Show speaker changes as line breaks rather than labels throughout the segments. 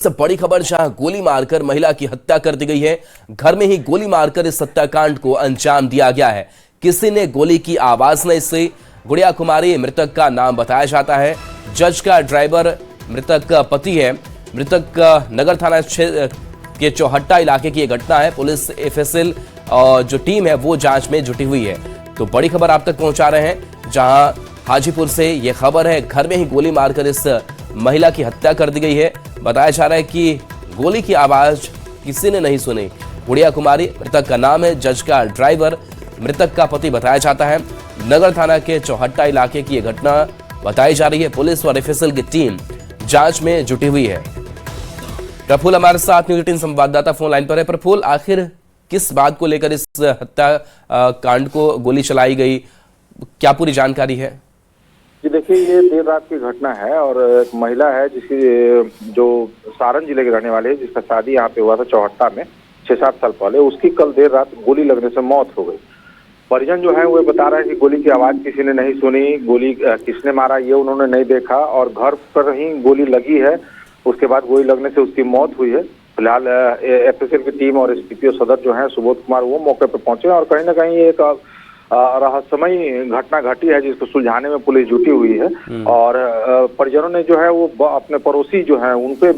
सब बड़ी खबर, जहां गोली मारकर महिला की हत्या कर दी गई है। घर में ही गोली मारकर इस हत्याकांड को अंजाम दिया गया है। किसी ने गोली की आवाज ने इससे गुड़िया कुमारी मृतक का नाम बताया जाता है। जज का ड्राइवर मृतक का पति है। मृतक नगर थाना क्षेत्र के चौहट्टा इलाके की यह घटना है। पुलिस एफएसएल और जो टीम है वो जांच में जुटी हुई है। तो बड़ी खबर आप तक पहुंचा रहे हैं, जहां हाजीपुर से यह खबर है, घर में ही गोली मारकर इस महिला की हत्या कर दी गई है। बताया जा रहा है कि गोली की आवाज किसी ने नहीं सुनी। गुड़िया कुमारी मृतक का नाम है। जज का ड्राइवर मृतक का पति बताया जाता है। नगर थाना के चौहट्टा इलाके की यह घटना बताई जा रही है। पुलिस और एफएसएल की टीम जांच में जुटी हुई है। प्रफुल्ल हमारे साथ न्यूज 18 संवाददाता फोन लाइन पर है। प्रफुल्ल, आखिर किस बात को लेकर इस हत्या कांड को गोली चलाई गई, क्या पूरी जानकारी है?
जी देखिए, ये देर रात की घटना है और एक महिला है जिसकी जो सारण जिले के रहने वाले है, जिसका शादी यहाँ पे हुआ था चौहट्टा में 6-7 साल पहले। उसकी कल देर रात गोली लगने से मौत हो गई। परिजन जो है वो बता रहे हैं कि गोली की आवाज किसी ने नहीं सुनी, गोली किसने मारा ये उन्होंने नहीं देखा और घर पर ही गोली लगी है। उसके बाद गोली लगने से उसकी मौत हुई है। फिलहाल एफएसएल की टीम और एसडीपीओ सदर जो है सुबोध कुमार, वो मौके पर पहुंचे और कहीं ना कहीं एक रहस्यमयी घटना घटी है जिसको सुलझाने में पुलिस जुटी हुई है। और परिजनों ने जो है वो अपने पड़ोसी जो है उनपे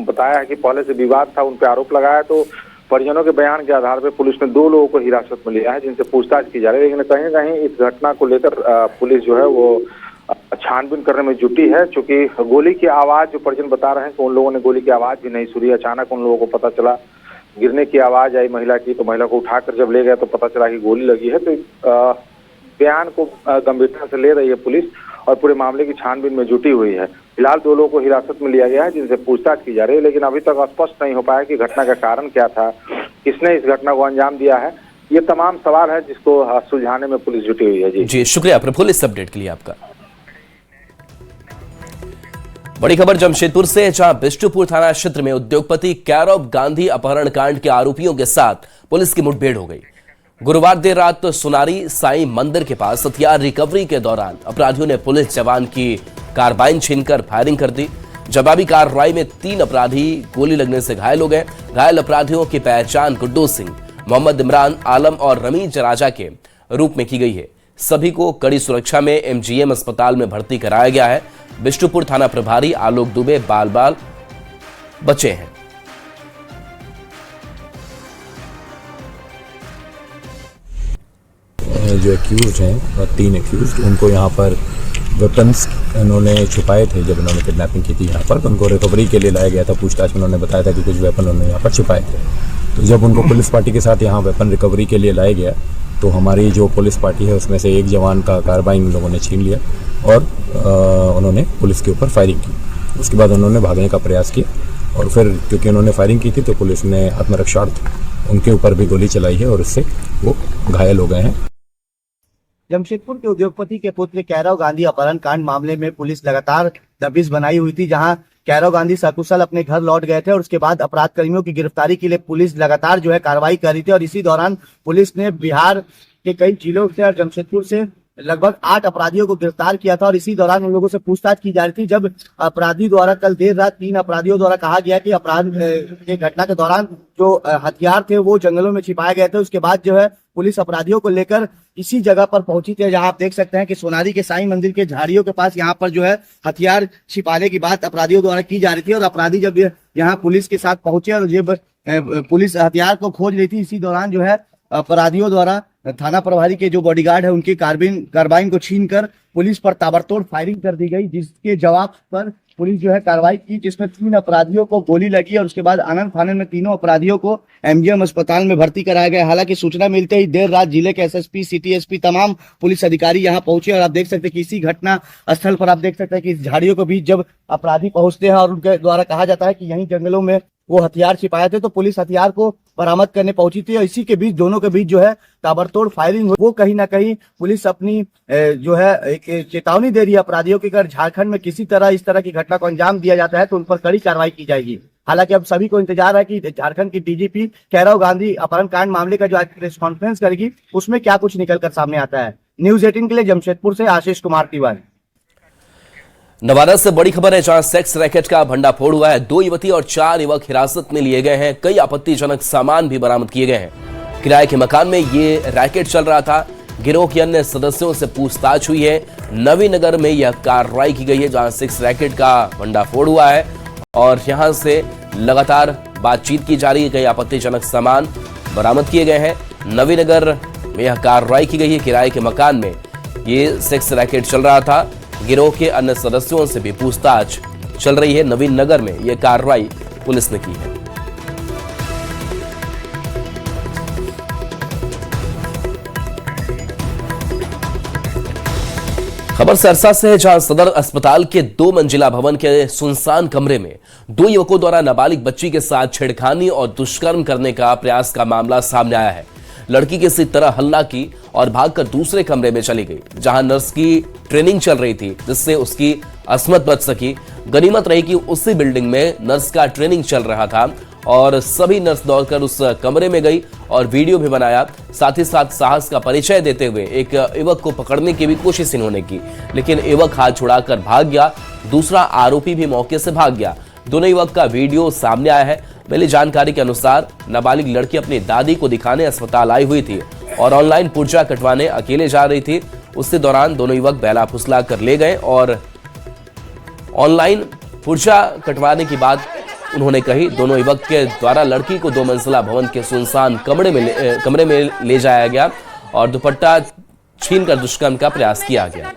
बताया है कि पहले से विवाद था, उनपे आरोप लगाया। तो परिजनों के बयान के आधार पर पुलिस ने 2 लोगों को हिरासत में लिया है, जिनसे पूछताछ की जा रही है। लेकिन कहीं ना कहीं इस घटना को लेकर पुलिस जो है वो छानबीन करने में जुटी है। चूंकि गोली की आवाज जो परिजन बता रहे हैं कि उन लोगों ने गोली की आवाज भी नहीं सुनी। अचानक उन लोगों को पता चला, गिरने की आवाज आई महिला की, तो महिला को उठाकर जब ले गए तो पता चला कि गोली लगी है। तो बयान को गंभीरता से ले रही है पुलिस और पूरे मामले की छानबीन में जुटी हुई है। फिलहाल 2 लोगों को हिरासत में लिया गया है, जिनसे पूछताछ की जा रही है। लेकिन अभी तक स्पष्ट नहीं हो पाया कि घटना का कारण क्या था, किसने इस घटना को अंजाम दिया है। ये तमाम सवाल है जिसको सुलझाने में पुलिस जुटी हुई है।
जी शुक्रिया प्रफुल्ल इस अपडेट के लिए आपका। बड़ी खबर जमशेदपुर से, जहां बिष्टुपुर थाना क्षेत्र में उद्योगपति कैरव गांधी अपहरण कांड के आरोपियों के साथ पुलिस की मुठभेड़ हो गई। गुरुवार देर रात सुनारी साईं मंदिर के पास हथियार रिकवरी के दौरान अपराधियों ने पुलिस जवान की कार्बाइन छीनकर फायरिंग कर दी। जवाबी कार्रवाई में 3 अपराधी गोली लगने से घायल हो गए। घायल अपराधियों की पहचान गुड्डू सिंह, मोहम्मद इमरान आलम और रमीज राजा के रूप में की गई है। सभी को कड़ी सुरक्षा में एमजीएम अस्पताल में भर्ती कराया गया है। बिष्टुपुर थाना प्रभारी आलोक दुबे बाल बचे हैं।
जो एक्यूज हैं 3 एक्यूज, उनको यहाँ पर वेपन्स उन्होंने छुपाए थे। जब उन्होंने किडनैपिंग की थी यहाँ पर, तो उनको रिकवरी के लिए लाया गया था। पूछताछ में उन्होंने बताया था कि कुछ वेपन उन्होंने यहाँ पर छुपाए थे। तो जब उनको पुलिस पार्टी के साथ यहाँ वेपन रिकवरी के लिए लाया गया, तो हमारी जो पुलिस पार्टी है उसमें से एक जवान का कार्बाइन लोगों ने छीन लिया और उन्होंने पुलिस के ऊपर फायरिंग की। उसके बाद उन्होंने भागने का प्रयास किया और फिर क्योंकि उन्होंने फायरिंग की थी तो पुलिस ने आत्मरक्षार्थ उनके ऊपर भी गोली चलाई है और इससे वो घायल हो गए हैं।
जमशेदपुर के उद्योगपति के पुत्र कैरव गांधी अपहरण कांड मामले में पुलिस लगातार दबिश बनाई हुई थी। जहां कैरव गांधी सकुशल अपने घर लौट गए थे और उसके बाद अपराध कर्मियों की गिरफ्तारी के लिए पुलिस लगातार जो है कार्रवाई कर रही थी। और इसी दौरान पुलिस ने बिहार के कई जिलों से और जमशेदपुर से लगभग 8 अपराधियों को गिरफ्तार किया था। और इसी दौरान उन लोगों से पूछताछ की जा रही थी, जब अपराधी द्वारा कल देर रात 3 अपराधियों द्वारा कहा गया कि अपराध के घटना के दौरान जो हथियार थे वो जंगलों में छिपाए गए थे। उसके बाद जो है पुलिस अपराधियों को लेकर इसी जगह पर पहुंची थी, जहां आप देख सकते हैं कि सोनारी के साईं मंदिर के झाड़ियों के पास यहाँ पर जो है हथियार छिपाने की बात अपराधियों द्वारा की जा रही थी। और अपराधी जब यहाँ पुलिस के साथ पहुंचे और जब पुलिस हथियार को खोज रही थी, इसी दौरान जो है अपराधियों द्वारा थाना प्रभारी के जो बॉडीगार्ड है उनकी कार्बाइन को छीनकर पुलिस पर ताबड़तोड़ फायरिंग कर दी गई, जिसके जवाब पर पुलिस जो है कार्रवाई की, जिसमें 3 अपराधियों को गोली लगी और उसके बाद आनंद फानन में तीनों अपराधियों को एमजीएम अस्पताल में भर्ती कराया गया। हालांकि सूचना मिलते ही देर रात जिले के एसएसपी, सिटी एसपी, तमाम पुलिस अधिकारी यहां पहुंचे और आप देख सकते हैं कि इसी घटना स्थल पर आप देख सकते हैं कि इस झाड़ियों के बीच जब अपराधी पहुंचते हैं और उनके द्वारा कहा जाता है कि यहीं जंगलों में वो हथियार छिपाए थे, तो पुलिस हथियार को बरामद करने पहुंची थी। और इसी के बीच दोनों के बीच जो है ताबड़तोड़ फायरिंग हुई। वो कहीं ना कहीं पुलिस अपनी जो है एक चेतावनी दे रही है अपराधियों की, अगर झारखंड में किसी तरह इस तरह की घटना को अंजाम दिया जाता है तो उन पर कड़ी कार्रवाई की जाएगी। हालांकि अब सभी को इंतजार है कि झारखंड की डीजीपी कैरव गांधी अपहरण कांड मामले का जो आज प्रेस कॉन्फ्रेंस करेगी उसमें क्या कुछ निकल कर सामने आता है। न्यूज 18 के लिए जमशेदपुर से आशीष कुमार तिवारी।
नवादा से बड़ी खबर है, जहां सेक्स रैकेट का भंडाफोड़ हुआ है। 2 युवती और 4 युवक हिरासत में लिए गए हैं। कई आपत्तिजनक सामान भी बरामद किए गए हैं। किराए के मकान में ये रैकेट चल रहा था। गिरोह के अन्य सदस्यों से पूछताछ हुई है। नवीनगर में यह कार्रवाई की गई है, जहां सेक्स रैकेट का भंडाफोड़ हुआ है और यहां से लगातार बातचीत की जा रही है। कई आपत्तिजनक सामान बरामद किए गए हैं। नवीनगर में यह कार्रवाई की गई है। किराए के मकान में ये सेक्स रैकेट चल रहा था। गिरोह के अन्य सदस्यों से भी पूछताछ चल रही है। नवीन नगर में यह कार्रवाई पुलिस ने की है। खबर सरसा से है, जहां सदर अस्पताल के 2 मंजिला भवन के सुनसान कमरे में 2 युवकों द्वारा नाबालिग बच्ची के साथ छेड़खानी और दुष्कर्म करने का प्रयास का मामला सामने आया है। लड़की किसी तरह हल्ला की और भागकर दूसरे कमरे में चली गई, जहां नर्स की ट्रेनिंग चल रही थी, जिससे उसकी असमत बच सकी। गनीमत रही कि उसी बिल्डिंग में नर्स का ट्रेनिंग चल रहा था और सभी नर्स दौड़कर उस कमरे में गई और वीडियो भी बनाया। साथ ही साथ साहस का परिचय देते हुए एक युवक को पकड़ने की भी कोशिश इन्होंने की, लेकिन युवक हाथ छुड़ाकर भाग गया। दूसरा आरोपी भी मौके से भाग गया। दोनों युवक का वीडियो सामने आया है। मिली जानकारी के अनुसार नाबालिग लड़की अपनी दादी को दिखाने अस्पताल आई हुई थी और ऑनलाइन पुर्जा कटवाने अकेले जा रही थी। उसी दौरान दोनों युवक बहला फुसला कर ले गए और ऑनलाइन पुर्जा कटवाने की बात उन्होंने कही। दोनों युवक के द्वारा लड़की को 2 मंजिला भवन के सुनसान कमरे में ले जाया गया और दुपट्टा छीनकर दुष्कर्म का प्रयास किया गया।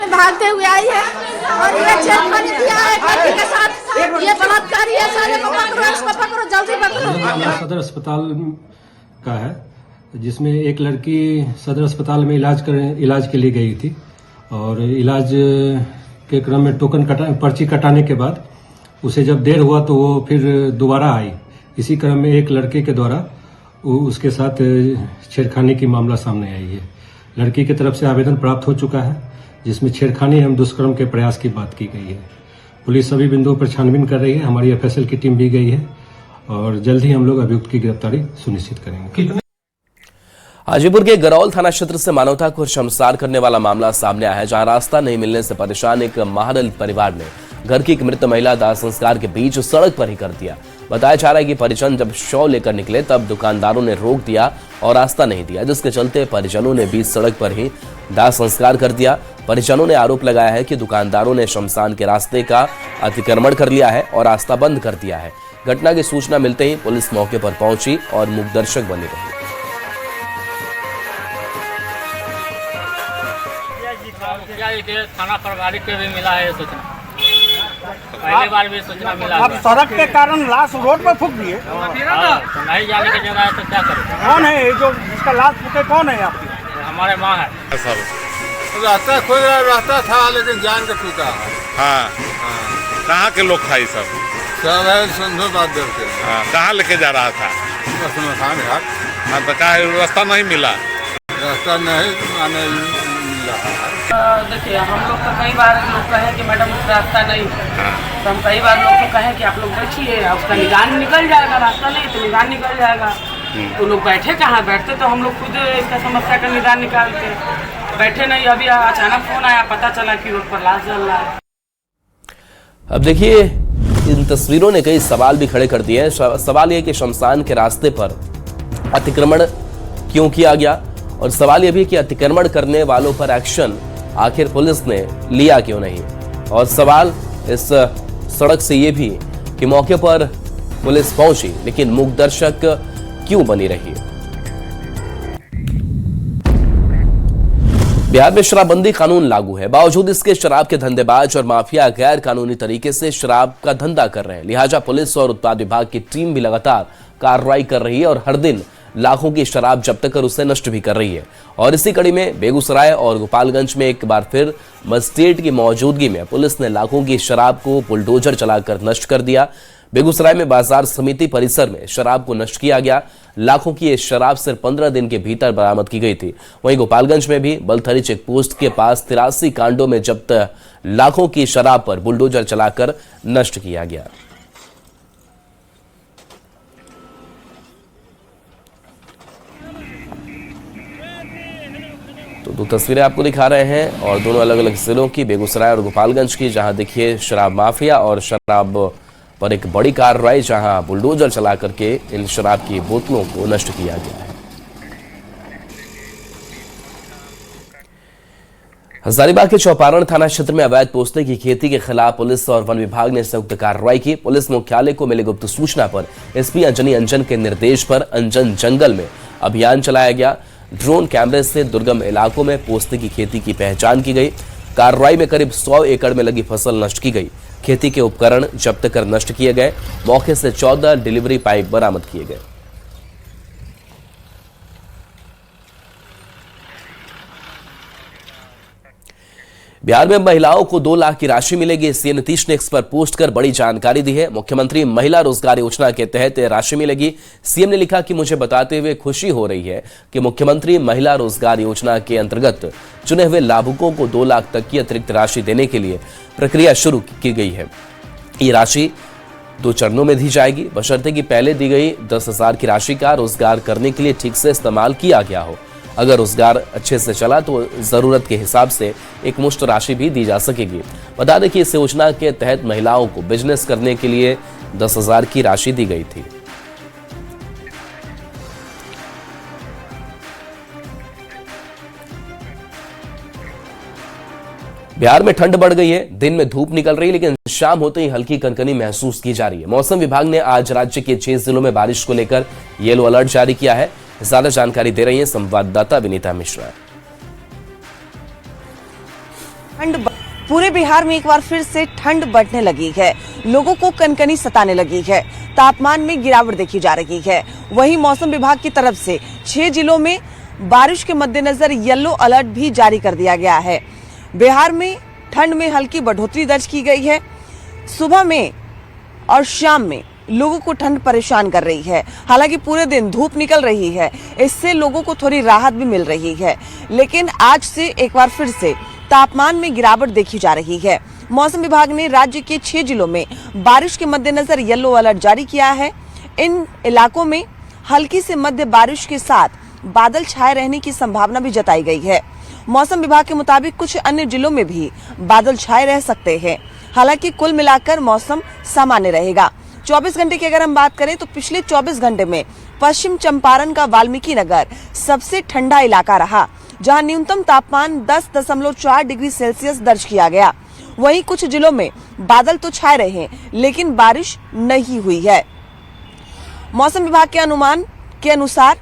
भागते हुए आई है और ये छेड़खानी किया है लड़की के साथ। ये बलात्कारी है। सारे को पकड़ो, इसको पकड़ो, जल्दी पकड़ो।
सदर अस्पताल का है, जिसमें एक लड़की सदर अस्पताल में इलाज के लिए गई थी और इलाज के क्रम में पर्ची कटाने के बाद उसे जब देर हुआ तो वो फिर दोबारा आई। इसी क्रम में एक लड़के के द्वारा उसके साथ छेड़खानी की मामला सामने आई है। लड़की की तरफ से आवेदन प्राप्त हो चुका है, जिसमें छेड़खानी एवं दुष्कर्म के प्रयास की बात की गई है। पुलिस सभी बिंदुओं पर छानबीन कर रही है। हमारी एफएसएल की टीम भी गई है और जल्द ही हम लोग अभियुक्त की गिरफ्तारी सुनिश्चित करेंगे।
हाजीपुर के गरौल थाना क्षेत्र से मानवता को शर्मसार करने वाला मामला सामने आया है, जहां रास्ता नहीं मिलने से परेशान एक महादलित परिवार ने घर की एक मृत महिला दाह संस्कार के बीच सड़क पर ही कर दिया। बताया जा रहा है कि परिजन जब शव लेकर निकले तब दुकानदारों ने रोक दिया और रास्ता नहीं दिया, जिसके चलते परिजनों ने बीच सड़क पर ही दाह संस्कार कर दिया। परिजनों ने आरोप लगाया है कि दुकानदारों ने शमशान के रास्ते का अतिक्रमण कर लिया है और रास्ता बंद कर दिया है। घटना की सूचना मिलते ही पुलिस मौके पर पहुंची और मूकदर्शक बनी रही।
थाना प्रभारी के भी मिला है सूचना, पहली बार भी सूचना मिला।
अब सड़क के कारण लाश रोड पर फूक दिए।
तो नहीं जाने की जगह है तो क्या करें?
कौन है जो जिसका लाश फूके? कौन है आपकी?
हमारे माँ है।
रास्ता खोल रहा रास्ता था, लेकिन जान के टूटा।
हाँ, कहाँ के लोग था ये सब?
सब है संधो बात देव के।
कहाँ लेके जा रहा था?
शमशान घाट।
हाँ, तो कहा रास्ता नहीं मिला?
रास्ता नहीं आने मिला।
देखिए, हम लोग तो कई बार लोग कहे कि मैडम रास्ता नहीं, तो हम कई बार लोग को कहे कि आप लोग बैठिए, उसका निदान निकल जाएगा। रास्ता नहीं तो निदान निकल जाएगा। तो लोग बैठे कहाँ? बैठते तो हम लोग खुद इसका समस्या का निदान निकालते, बैठे नहीं। अभी अचानक फोन आया, पता चला कि रोड पर लाश जल रहा है।
अब देखिए, इन तस्वीरों ने कई सवाल भी खड़े कर दिए हैं। सवाल यह कि शमशान के रास्ते पर अतिक्रमण क्यों किया गया, और सवाल यह भी कि अतिक्रमण करने वालों पर एक्शन आखिर पुलिस ने लिया क्यों नहीं। और सवाल इस सड़क से यह भी कि मौके पर पुलिस पहुंची लेकिन मूकदर्शक क्यों बनी रही। बिहार में शराबबंदी कानून लागू है, बावजूद इसके शराब के धंधेबाज और माफिया गैर कानूनी तरीके से शराब का धंधा कर रहे हैं। लिहाजा पुलिस और उत्पाद विभाग की टीम भी लगातार कार्रवाई कर रही है और हर दिन लाखों की शराब जब्त कर उसे नष्ट भी कर रही है। और इसी कड़ी में बेगूसराय और गोपालगंज में एक बार फिर मजिस्ट्रेट की मौजूदगी में पुलिस ने लाखों की शराब को बुलडोजर चलाकर नष्ट कर दिया। बेगूसराय में बाजार समिति परिसर में शराब को नष्ट किया गया। लाखों की ये शराब सिर्फ 15 दिन के भीतर बरामद की गई थी। वहीं गोपालगंज में भी बलथरी चेकपोस्ट के पास 83 कांडों में जब्त लाखों की शराब पर बुलडोजर चलाकर नष्ट किया गया। दो तस्वीरें आपको दिखा रहे हैं और दोनों अलग अलग जिलों की, बेगूसराय और गोपालगंज की, जहां देखिए शराब माफिया और शराब पर एक बड़ी कार्रवाई, जहां बुलडोजर चला करके इन शराब की बोतलों को नष्ट किया गया है। हजारीबाग के चौपारण थाना क्षेत्र में अवैध पोस्ते की खेती के खिलाफ पुलिस और वन विभाग ने संयुक्त कार्रवाई की। पुलिस मुख्यालय को मिली गुप्त सूचना पर एसपी अंजनी अंजन के निर्देश पर अंजन जंगल में अभियान चलाया गया। ड्रोन कैमरे से दुर्गम इलाकों में पोस्ते की खेती की पहचान की गई। कार्रवाई में करीब 100 एकड़ में लगी फसल नष्ट की गई। खेती के उपकरण जब्त कर नष्ट किए गए। मौके से 14 डिलीवरी पाइप बरामद किए गए। बिहार में महिलाओं को 2 लाख की राशि मिलेगी। सीएम नीतीश ने इस पर पोस्ट कर बड़ी जानकारी दी है। मुख्यमंत्री महिला रोजगार योजना के तहत राशि मिलेगी। सीएम ने लिखा कि मुझे बताते हुए खुशी हो रही है कि मुख्यमंत्री महिला रोजगार योजना के अंतर्गत चुने हुए लाभुकों को 2 लाख तक की अतिरिक्त राशि देने के लिए प्रक्रिया शुरू की गई है। ये राशि 2 चरणों में दी जाएगी, बशर्ते कि पहले दी गई 10,000 की राशि का रोजगार करने के लिए ठीक से इस्तेमाल किया गया हो। अगर रोजगार अच्छे से चला तो जरूरत के हिसाब से एक मुश्त राशि भी दी जा सकेगी। बता दें कि इस योजना के तहत महिलाओं को बिजनेस करने के लिए 10,000 की राशि दी गई थी। बिहार में ठंड बढ़ गई है। दिन में धूप निकल रही है, लेकिन शाम होते ही हल्की कनकनी महसूस की जा रही है। मौसम विभाग ने आज राज्य के 6 जिलों में बारिश को लेकर येलो अलर्ट जारी किया है। ज्यादा जानकारी दे रही है संवाददाता विनीता मिश्रा।
पूरे बिहार में एक बार फिर से ठंड बढ़ने लगी है। लोगों को कनकनी सताने लगी है। तापमान में गिरावट देखी जा रही है। वहीं मौसम विभाग की तरफ से 6 जिलों में बारिश के मद्देनजर येलो अलर्ट भी जारी कर दिया गया है। बिहार में ठंड में हल्की बढ़ोतरी दर्ज की गई है। सुबह में और शाम में लोगों को ठंड परेशान कर रही है। हालांकि पूरे दिन धूप निकल रही है, इससे लोगों को थोड़ी राहत भी मिल रही है। लेकिन आज से एक बार फिर से तापमान में गिरावट देखी जा रही है। मौसम विभाग ने राज्य के 6 जिलों में बारिश के मद्देनजर येलो अलर्ट जारी किया है। इन इलाकों में हल्की से मध्य बारिश के साथ बादल छाए रहने की संभावना भी जताई गई है। मौसम विभाग के मुताबिक कुछ अन्य जिलों में भी बादल छाए रह सकते हैं। हालांकि कुल मिलाकर मौसम सामान्य रहेगा। 24 घंटे की अगर हम बात करें तो पिछले 24 घंटे में पश्चिम चंपारण का वाल्मीकि नगर सबसे ठंडा इलाका रहा, जहां न्यूनतम तापमान 10.4 डिग्री सेल्सियस दर्ज किया गया। वहीं कुछ जिलों में बादल तो छाए रहे, लेकिन बारिश नहीं हुई है। मौसम विभाग के अनुमान के अनुसार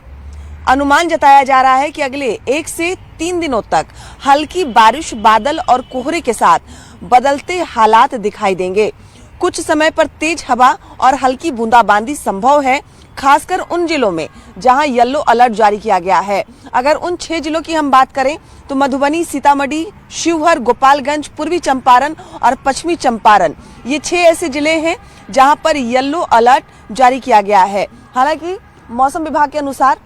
अनुमान जताया जा रहा है कि अगले 1 से 3 दिनों तक हल्की बारिश, बादल और कोहरे के साथ बदलते हालात दिखाई देंगे। कुछ समय पर तेज हवा और हल्की बूंदाबांदी संभव है, खासकर उन जिलों में जहां येलो अलर्ट जारी किया गया है। अगर उन 6 जिलों की हम बात करें तो मधुबनी, सीतामढ़ी, शिवहर, गोपालगंज, पूर्वी चंपारण और पश्चिमी चंपारण, ये 6 ऐसे जिले हैं जहां पर येलो अलर्ट जारी किया गया है। हालांकि मौसम विभाग के अनुसार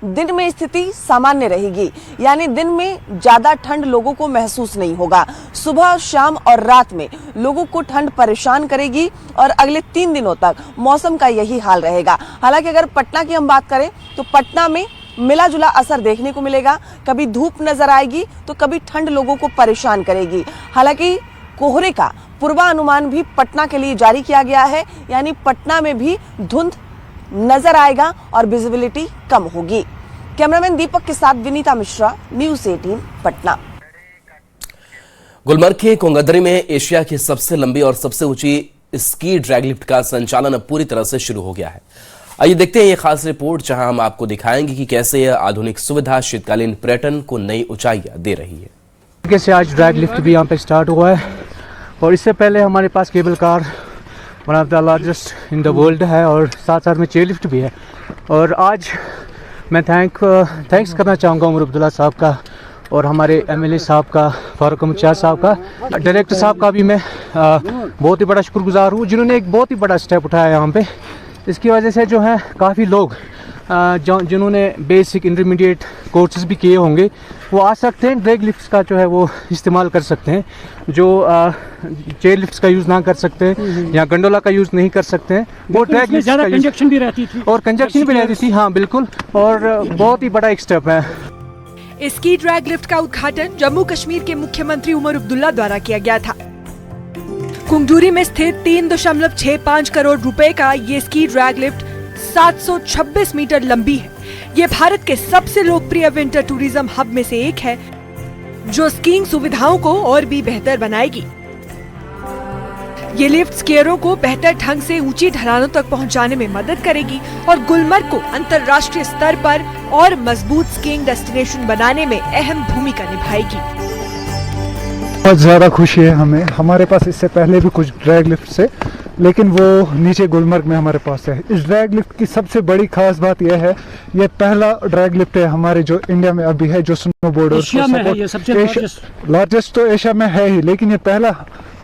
दिन में स्थिति सामान्य रहेगी, यानी दिन में ज्यादा ठंड लोगों को महसूस नहीं होगा। सुबह, शाम और रात में लोगों को ठंड परेशान करेगी और अगले 3 दिनों तक मौसम का यही हाल रहेगा। हालांकि अगर पटना की हम बात करें तो पटना में मिला जुला असर देखने को मिलेगा। कभी धूप नजर आएगी तो कभी ठंड लोगों को परेशान करेगी। हालांकि कोहरे का पूर्वानुमान भी पटना के लिए जारी किया गया है, यानी पटना में भी धुंध नजर आएगा और विजिबिलिटी कम होगी। कैमरामैन दीपक के साथ विनीता मिश्रा, न्यूज़ 18 पटना।
गुलमर्ग के कोंगदरी में एशिया की सबसे लंबी और सबसे ऊंची स्की ड्रैग लिफ्ट का संचालन अब पूरी तरह से शुरू हो गया है। आइए देखते हैं ये खास रिपोर्ट, जहां हम आपको दिखाएंगे कि कैसे यह आधुनिक सुविधा शीतकालीन पर्यटन को नई ऊंचाइयां दे रही है।
कैसे आज ड्रैग लिफ्ट भी यहाँ पे स्टार्ट हुआ है और इससे पहले हमारे पास cable car one of the largest in the world है और साथ साथ में चेयर लिफ्ट भी है। और आज मैं थैंक्स करना चाहूँगा उमर अब्दुल्ला साहब का और हमारे एमएलए साहब का, फारूक अहमद शाह साहब का, डायरेक्टर साहब का भी मैं बहुत ही बड़ा शुक्रगुजार हूँ, जिन्होंने एक बहुत ही बड़ा स्टेप उठाया यहाँ पे। इसकी वजह से जो है काफ़ी लोग जिन्होंने बेसिक इंटरमीडिएट कोर्सेज भी किए होंगे वो आ सकते हैं, ड्रैग लिफ्ट्स का जो है वो इस्तेमाल कर सकते हैं। जो चेयर लिफ्ट्स का यूज़ ना कर सकते हैं या गंडोला का यूज़ नहीं कर सकते हैं, वो ड्रैग लिफ्ट्स का कंजक्शन भी रहती थी और कंजक्शन भी रहती थी। हाँ बिल्कुल, और बहुत ही बड़ा एक स्टेप है।
इस स्की ड्रैग लिफ्ट का उद्घाटन जम्मू कश्मीर के मुख्यमंत्री उमर अब्दुल्ला द्वारा किया गया था। कुंगडूरी में स्थित 3.65 करोड़ रुपए का ये स्की ड्रैग लिफ्ट 726 मीटर लंबी है। ये भारत के सबसे लोकप्रिय विंटर टूरिज्म हब में से एक है, जो स्कीइंग सुविधाओं को और भी बेहतर बनाएगी। ये लिफ्ट स्कीयरों को बेहतर ढंग से ऊंची ढलानों तक पहुंचाने में मदद करेगी और गुलमर्ग को अंतर्राष्ट्रीय स्तर पर और मजबूत स्कीइंग डेस्टिनेशन बनाने में अहम भूमिका निभाएगी।
बहुत ज़्यादा खुशी है हमें। हमारे पास इससे पहले भी कुछ ड्रैग लिफ्ट से, लेकिन वो नीचे गुलमर्ग में हमारे पास है। इस ड्रैग लिफ्ट की सबसे बड़ी खास बात यह है, ये पहला ड्रैग लिफ्ट है हमारे जो इंडिया में अभी है, जो स्नोबोर्डर्स को सपोर्ट, लार्जेस्ट तो एशिया में है ही, लेकिन ये पहला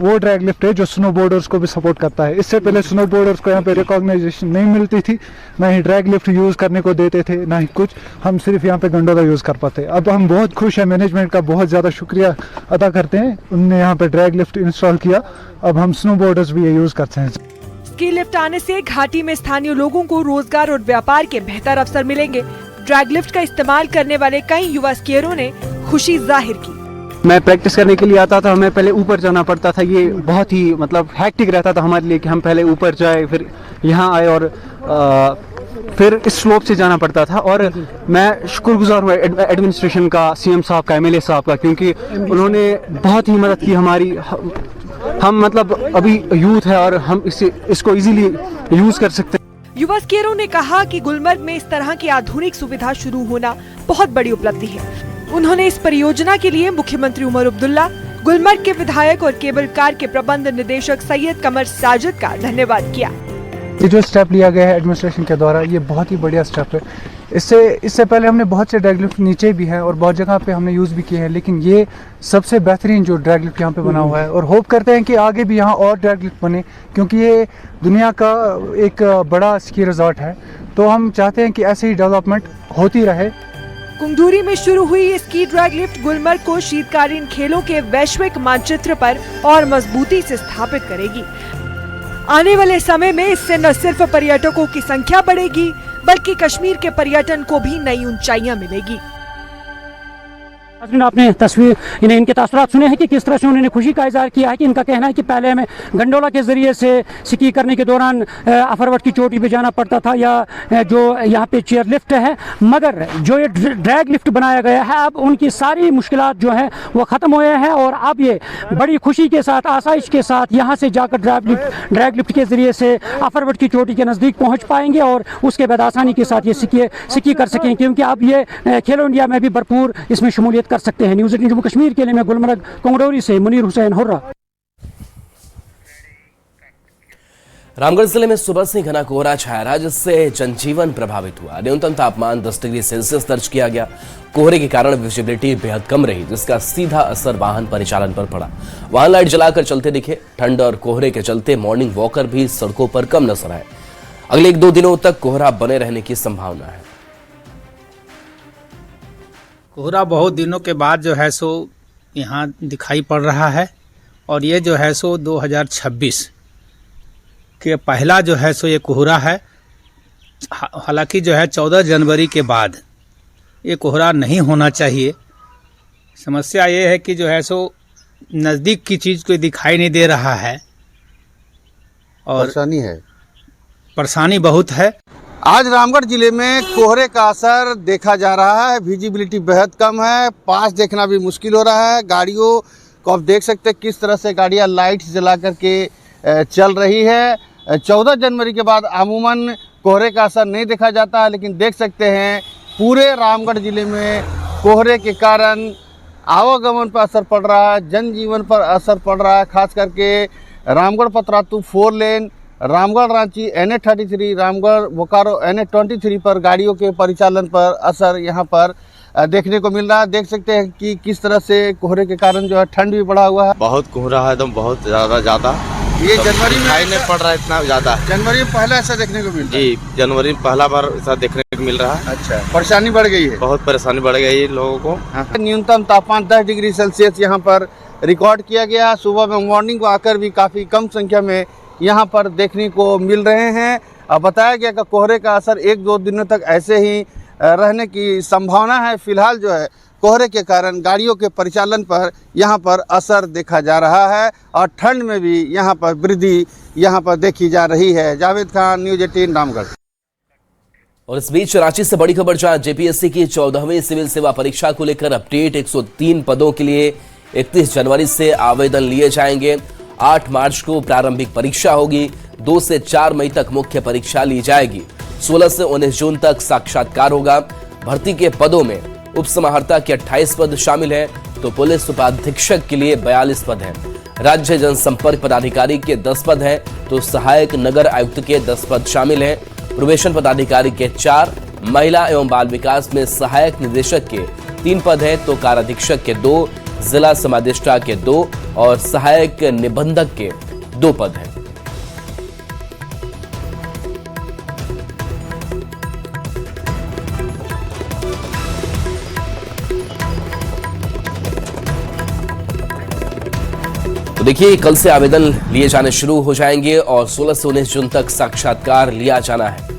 वो ड्रैग लिफ्ट है जो स्नोबोर्डर्स को भी सपोर्ट करता है। इससे पहले स्नोबोर्डर्स को यहाँ पे रिकॉग्नाइजेशन नहीं मिलती थी, ना ही ड्रैग लिफ्ट यूज़ करने को देते थे, ना ही कुछ, हम सिर्फ यहाँ पे गंडोला यूज़ कर पाते। अब हम बहुत खुश हैं, मैनेजमेंट का बहुत ज़्यादा शुक्रिया अदा करते हैं, उनने यहाँ पे ड्रैग लिफ्ट इंस्टॉल किया। अब हम स्नोबोर्डर्स भी ये यूज़ करते हैं।
स्की लिफ्ट आने से घाटी में स्थानीय लोगों को रोजगार और व्यापार के बेहतर अवसर मिलेंगे। ड्रैग लिफ्ट का इस्तेमाल करने वाले कई युवा स्कीयरों ने खुशी जाहिर की।
मैं प्रैक्टिस करने के लिए आता था, हमें पहले ऊपर जाना पड़ता था। ये बहुत ही मतलब हैक्टिक रहता था हमारे लिए कि हम पहले ऊपर जाए, फिर यहाँ आए और फिर इस स्लोप से जाना पड़ता था। और मैं शुक्रगुजार हूँ एडमिनिस्ट्रेशन का, सीएम साहब का, एमएलए साहब का, क्योंकि उन्होंने बहुत ही मदद की हमारी। हम मतलब अभी यूथ है और हम इसको इजीली यूज कर सकते हैं।
युवा स्कीयरों ने कहा कि गुलमर्ग में इस तरह की आधुनिक सुविधा शुरू होना बहुत बड़ी उपलब्धि है। उन्होंने इस परियोजना के लिए मुख्यमंत्री उमर अब्दुल्ला, गुलमर्ग के विधायक और केबल कार के प्रबंध निदेशक सैयद कमर साजिद का धन्यवाद किया।
ये जो स्टेप लिया गया है एडमिनिस्ट्रेशन के द्वारा, ये बहुत ही बढ़िया स्टेप है। इससे पहले हमने बहुत से ड्रैग लिफ्ट नीचे भी हैं और बहुत जगह पे हमने यूज़ भी किए हैं, लेकिन ये सबसे बेहतरीन जो ड्रैग लिफ्ट यहाँ पे बना हुआ है। और होप करते हैं कि आगे भी यहाँ और ड्रैग लिफ्ट बने, क्योंकि ये दुनिया का एक बड़ा स्की रिजॉर्ट है। तो हम चाहते हैं कि ऐसे ही डेवलपमेंट होती रहे।
कुंगडूरी में शुरू हुई ये स्की ड्रैग लिफ्ट गुलमर्ग को शीतकालीन खेलों के वैश्विक मानचित्र पर और मजबूती से स्थापित करेगी। आने वाले समय में इससे न सिर्फ पर्यटकों की संख्या बढ़ेगी, बल्कि कश्मीर के पर्यटन को भी नई ऊंचाइयां मिलेगी।
आपने तस्वीर इनके तासुरात सुने हैं कि किस तरह से उन्होंने खुशी का इजहार किया है कि इनका कहना है कि पहले हमें गंडोला के ज़रिए से स्की करने के दौरान अफरवट की चोटी पे जाना पड़ता था, या जो यहाँ पे चेयर लिफ्ट है, मगर जो ये ड्रैग लिफ्ट बनाया गया है, अब उनकी सारी मुश्किलात जो हैं वो ख़त्म हुए हैं और अब ये बड़ी खुशी के साथ, आसाइश के साथ यहाँ से जाकर ड्रैग लिफ्ट के ज़रिए से अफरवट की चोटी के नज़दीक पहुँच पाएंगे और उसके बाद आसानी के साथ ये स्की कर सकें, क्योंकि अब ये खेलो इंडिया में भी भरपूर इसमें शमूलियत कर सकते हैं। न्यूज़ 18 जम्मू कश्मीर के लिए मैं गुलमर्ग कुंगडोरी से मुनीर हुसैन हुर्रा।
रामगढ़ जिले में सुबह से घना कोहरा छाया रहा, जिससे जनजीवन प्रभावित हुआ। न्यूनतम तापमान 10 डिग्री सेल्सियस दर्ज किया गया। कोहरे के कारण विजिबिलिटी बेहद कम रही, जिसका सीधा असर वाहन परिचालन पर पड़ा। वाहन लाइट जलाकर चलते दिखे। ठंड और कोहरे के चलते मॉर्निंग वॉकर भी सड़कों पर कम नजर आए। अगले 1-2 दिनों तक कोहरा बने रहने की संभावना है।
कोहरा बहुत दिनों के बाद जो है सो यहाँ दिखाई पड़ रहा है, और ये जो है सो 2026 के पहला जो है सो ये कोहरा है। हालांकि जो है 14 जनवरी के बाद ये कोहरा नहीं होना चाहिए। समस्या ये है कि जो है सो नज़दीक की चीज़ कोई दिखाई नहीं दे रहा है और परेशानी बहुत है।
आज रामगढ़ जिले में कोहरे का असर देखा जा रहा है। विजिबिलिटी बेहद कम है, पास देखना भी मुश्किल हो रहा है। गाड़ियों को आप देख सकते हैं किस तरह से गाड़ियां लाइट जला करके चल रही है। 14 जनवरी के बाद अमूमन कोहरे का असर नहीं देखा जाता है, लेकिन देख सकते हैं पूरे रामगढ़ जिले में कोहरे के कारण आवागमन पर असर पड़ रहा है, जनजीवन पर असर पड़ रहा है। खास करके रामगढ़ पतरातू 4 लेन, रामगढ़ रांची NH33, रामगढ़ बोकारो NH23 पर गाड़ियों के परिचालन पर असर यहाँ पर देखने को मिल रहा है। देख सकते हैं कि किस तरह से कोहरे के कारण जो है ठंड भी बढ़ा हुआ है।
बहुत कोहरा है, एकदम बहुत ज़्यादा।
ये जनवरी में
दिखाई नहीं पड़ रहा है इतना ज़्यादा।
जनवरी में पहला ऐसा देखने को मिल रहा है।
जी, जनवरी में पहला बार ऐसा देखने को मिल रहा है।
अच्छा, परेशानी बढ़ गई है।
बहुत परेशानी बढ़ गई है लोगों को।
न्यूनतम तापमान 10 डिग्री सेल्सियस यहाँ पर रिकॉर्ड किया गया। सुबह में मॉर्निंग को आकर भी काफ़ी कम संख्या में यहाँ पर देखने को मिल रहे हैं। बताया गया कि कोहरे का असर 1-2 दिनों तक ऐसे ही रहने की संभावना है। फिलहाल जो है कोहरे के कारण गाड़ियों के परिचालन पर यहाँ पर असर देखा जा रहा है और ठंड में भी यहाँ पर वृद्धि यहाँ पर देखी जा रही है। जावेद खान, न्यूज़ 18 रामगढ़।
और इस बीच रांची से बड़ी खबर, जहां जेपीएससी की 14वीं सिविल सेवा परीक्षा को लेकर अपडेट। 103 पदों के लिए 31 जनवरी से आवेदन लिए जाएंगे। 8 मार्च को प्रारंभिक परीक्षा होगी। 2 से 4 मई तक मुख्य परीक्षा ली जाएगी। 16 से 19 जून तक साक्षात्कार होगा। भर्ती के पदों में उप समाहर्ता के 28 पद शामिल हैं, तो पुलिस उपाधीक्षक के लिए 42 पद हैं। राज्य जनसंपर्क पदाधिकारी के 10 पद हैं, तो सहायक नगर आयुक्त के 10 पद शामिल हैं। प्रोबेशन पदाधिकारी के 4, महिला एवं बाल विकास में सहायक निदेशक के 3 पद हैं, तो कार्याधीक्षक के 2, जिला समादेष्टा के 2 और सहायक निबंधक के 2 पद हैं। तो देखिए, कल से आवेदन लिए जाने शुरू हो जाएंगे और 16 से 19 जून तक साक्षात्कार लिया जाना है।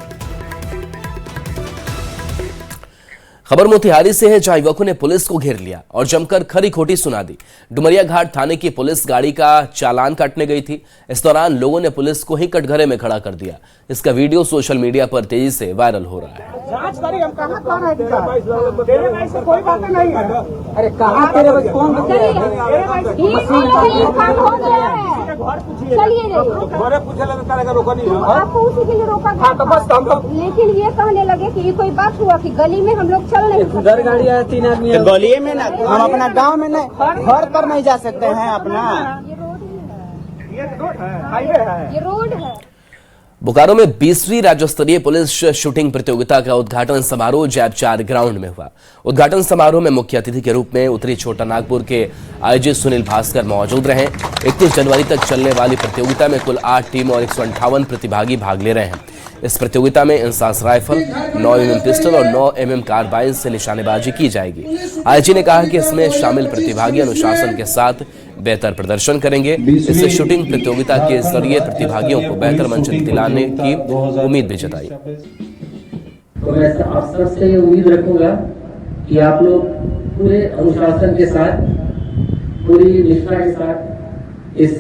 खबर मोतिहारी से है, जहां युवकों ने पुलिस को घेर लिया और जमकर खरी खोटी सुना दी। डुमरिया घाट थाने की पुलिस गाड़ी का चालान काटने गई थी। इस दौरान लोगों ने पुलिस को ही कटघरे में खड़ा कर दिया। इसका वीडियो सोशल मीडिया पर तेजी से वायरल हो रहा है।
जांच करी, हम कहां कौन है तेरे भाई से कोई बात नहीं है। अरे कहां तेरे भाई कौन है? तेरे भाई से काम हो गया है। चलिए घरे पूछे लगे तारे का रोका नहीं है। आपको उसी के लिए रोका गया। हां तो बस हम तो, लेकिन ये कहने लगे कि ये कोई बात हुआ कि गली में हम लोग चल नहीं सकते। उधर गाड़ी है 3 आदमी गली में ना, हम अपना गांव में नहीं, घर पर नहीं जा सकते हैं अपना। ये रोड है, हाईवे है, ये रोड है।
बोकारो में 20वीं राज्य स्तरीय पुलिस शूटिंग प्रतियोगिता का उद्घाटन समारोह जैप 4 ग्राउंड में हुआ। उद्घाटन समारोह में मुख्य अतिथि के रूप में उत्तरी छोटा नागपुर के आईजी सुनील भास्कर मौजूद रहे। 31 जनवरी तक चलने वाली प्रतियोगिता में कुल 8 टीम और 158 प्रतिभागी भाग ले रहे हैं। इस प्रतियोगिता में इंसास राइफल, 9 mm पिस्टल और 9 mm कार्बाइन से निशानेबाजी की जाएगी। आईजी ने कहा कि इसमें शामिल प्रतिभागी अनुशासन के साथ बेहतर प्रदर्शन करेंगे। इससे शूटिंग प्रतियोगिता के जरिए प्रतिभागियों को बेहतर मंच दिलाने की उम्मीद भी जताई।
तो मैं आप सबसे ये उम्मीद रखूंगा कि आप लोग पूरे अनुशासन के साथ, पूरी निष्ठा के साथ इस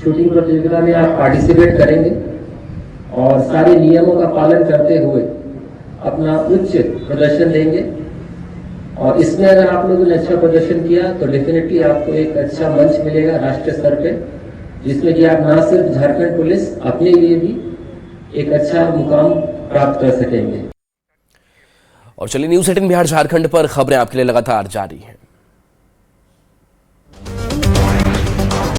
शूटिंग प्रतियोगिता में आप पार्टिसिपेट करेंगे और सारे नियमों का पालन करते हुए अपना उच्च प्रदर्शन देंगे। और इसमें अगर आप लोगों ने अच्छा प्रदर्शन किया तो डेफिनेटली आपको एक अच्छा मंच मिलेगा राष्ट्रीय स्तर पे, जिसमें कि आप न सिर्फ झारखंड पुलिस अपने लिए भी एक अच्छा मुकाम प्राप्त कर सकेंगे।
और चलिए, न्यूज़ 18 बिहार झारखंड पर खबरें आपके लिए लगातार जारी हैं।